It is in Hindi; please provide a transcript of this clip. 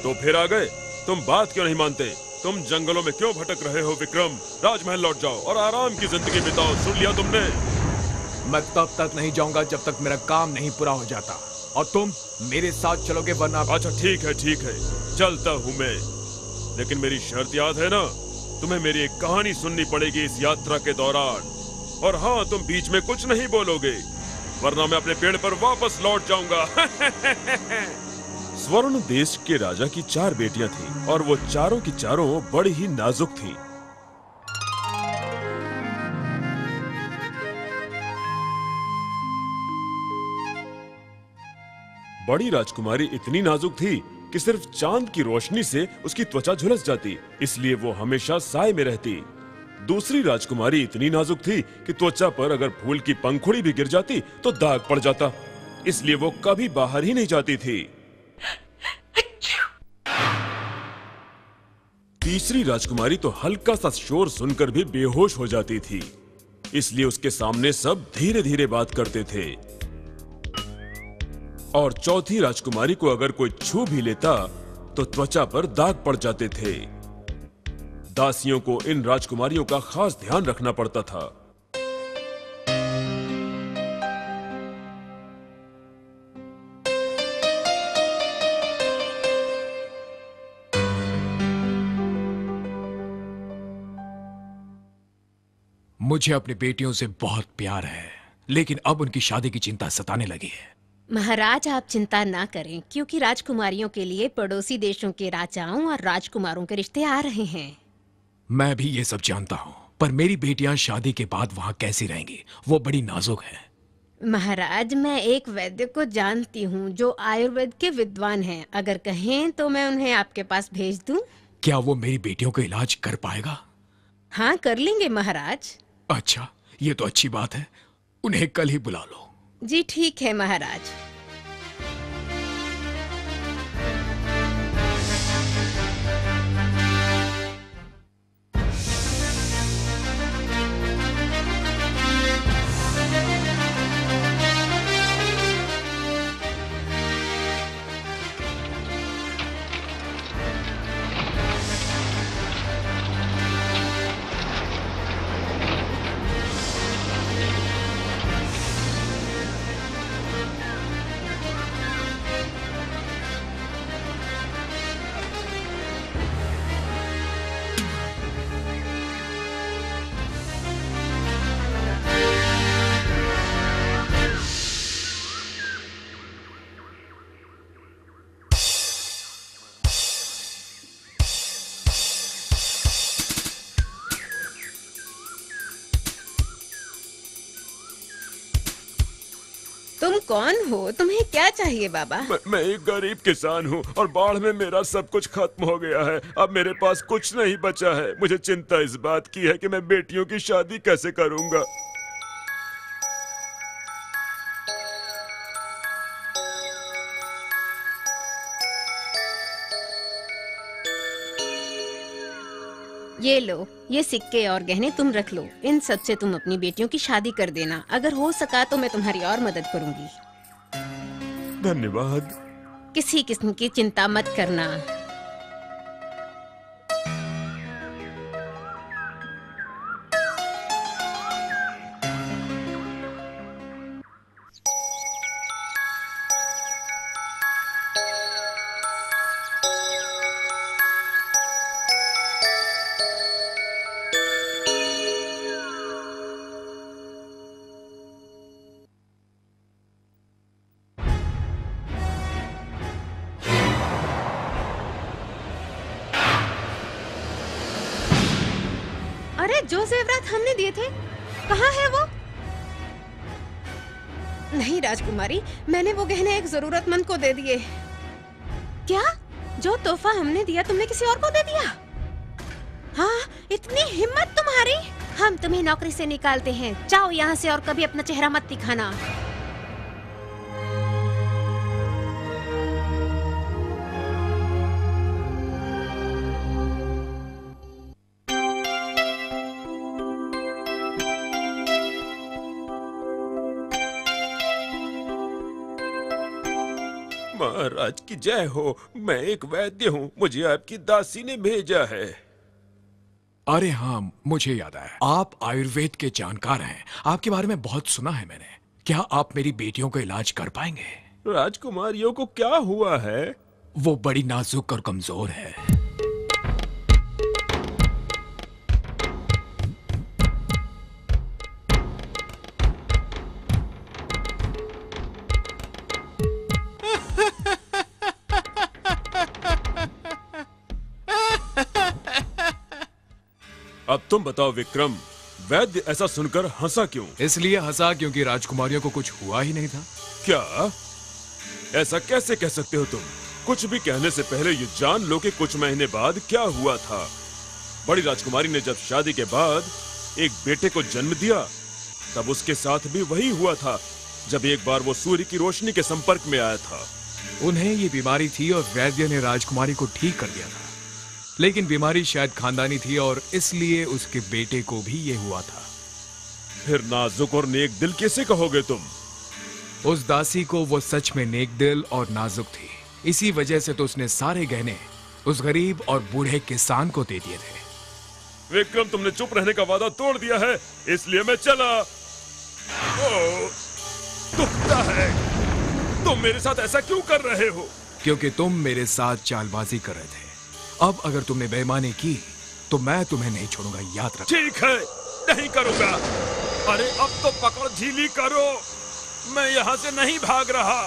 तो फिर आ गए। तुम बात क्यों नहीं मानते? तुम जंगलों में क्यों भटक रहे हो विक्रम? राजमहल लौट जाओ और आराम की जिंदगी बिताओ। सुन लिया तुमने? मैं तब तक नहीं जाऊंगा जब तक मेरा काम नहीं पूरा हो जाता, और तुम मेरे साथ चलोगे वरना। अच्छा ठीक है चलता हूँ मैं, लेकिन मेरी शर्त याद है ना? तुम्हें मेरी एक कहानी सुननी पड़ेगी इस यात्रा के दौरान। और हाँ, तुम बीच में कुछ नहीं बोलोगे, वरना मैं अपने पेड़ पर वापस लौट जाऊंगा। स्वर्ण देश के राजा की 4 बेटियां थीं और वो चारों की चारों बड़ी ही नाजुक थीं। बड़ी राजकुमारी इतनी नाजुक थी कि सिर्फ चांद की रोशनी से उसकी त्वचा झुलस जाती, इसलिए वो हमेशा साए में रहती। दूसरी राजकुमारी इतनी नाजुक थी कि त्वचा पर अगर फूल की पंखुड़ी भी गिर जाती तो दाग पड़ जाता, इसलिए वो कभी बाहर ही नहीं जाती थी। तीसरी राजकुमारी तो हल्का सा शोर सुनकर भी बेहोश हो जाती थी, इसलिए उसके सामने सब धीरे धीरे बात करते थे। और चौथी राजकुमारी को अगर कोई छू भी लेता तो त्वचा पर दाग पड़ जाते थे। दासियों को इन राजकुमारियों का खास ध्यान रखना पड़ता था। मुझे अपनी बेटियों से बहुत प्यार है, लेकिन अब उनकी शादी की चिंता सताने लगी है। महाराज, आप चिंता ना करें, क्योंकि राजकुमारियों के लिए पड़ोसी देशों के राजाओं और राजकुमारों के रिश्ते आ रहे हैं। मैं भी ये सब जानता हूँ, पर मेरी बेटियां शादी के बाद वहाँ कैसी रहेंगी? वो बड़ी नाजुक हैं। महाराज, मैं एक वैद्य को जानती हूँ जो आयुर्वेद के विद्वान हैं। अगर कहें तो मैं उन्हें आपके पास भेज दूँ। क्या वो मेरी बेटियों का इलाज कर पाएगा? हाँ, कर लेंगे महाराज। अच्छा, ये तो अच्छी बात है। उन्हें कल ही बुला लो। जी ठीक है महाराज। तुम कौन हो? तुम्हें क्या चाहिए बाबा? मैं एक गरीब किसान हूँ और बाढ़ में मेरा सब कुछ खत्म हो गया है। अब मेरे पास कुछ नहीं बचा है। मुझे चिंता इस बात की है कि मैं बेटियों की शादी कैसे करूँगा। ये लो, ये सिक्के और गहने तुम रख लो। इन सब से तुम अपनी बेटियों की शादी कर देना। अगर हो सका तो मैं तुम्हारी और मदद करूंगी। धन्यवाद। किसी किस्म की चिंता मत करना। अरे, जो जेवरात हमने दिए थे, कहाँ है वो? नहीं राजकुमारी, मैंने वो गहने एक जरूरतमंद को दे दिए। क्या? जो तोहफा हमने दिया तुमने किसी और को दे दिया? हाँ, इतनी हिम्मत तुम्हारी! हम तुम्हें नौकरी से निकालते हैं। जाओ यहाँ से और कभी अपना चेहरा मत दिखाना। महाराज की जय हो। मैं एक वैद्य हूँ, मुझे आपकी दासी ने भेजा है। अरे हाँ, मुझे याद आया, आप आयुर्वेद के जानकार हैं। आपके बारे में बहुत सुना है मैंने। क्या आप मेरी बेटियों का इलाज कर पाएंगे? राजकुमारियों को क्या हुआ है? वो बड़ी नाजुक और कमजोर है। अब तुम बताओ विक्रम, वैद्य ऐसा सुनकर हंसा क्यों? इसलिए हंसा क्योंकि राजकुमारियों को कुछ हुआ ही नहीं था। क्या? ऐसा कैसे कह सकते हो तुम? कुछ भी कहने से पहले ये जान लो कि कुछ महीने बाद क्या हुआ था। बड़ी राजकुमारी ने जब शादी के बाद एक बेटे को जन्म दिया, तब उसके साथ भी वही हुआ था जब एक बार वो सूर्य की रोशनी के संपर्क में आया था। उन्हें ये बीमारी थी और वैद्य ने राजकुमारी को ठीक कर दिया था, लेकिन बीमारी शायद खानदानी थी और इसलिए उसके बेटे को भी ये हुआ था। फिर नाजुक और नेक दिल कैसे कहोगे तुम? उस दासी को वो सच में नेक दिल और नाजुक थी, इसी वजह से तो उसने सारे गहने उस गरीब और बूढ़े किसान को दे दिए थे। विक्रम, तुमने चुप रहने का वादा तोड़ दिया है, इसलिए मैं चला। ओह, दुखता है। तुम मेरे साथ ऐसा क्यों कर रहे हो? क्योंकि तुम मेरे साथ चालबाजी कर रहे थे। अब अगर तुमने बेईमानी की तो मैं तुम्हें नहीं छोड़ूंगा, याद रखो। ठीक है, नहीं करूंगा। अरे अब तो पकड़ झीली करो, मैं यहाँ से नहीं भाग रहा।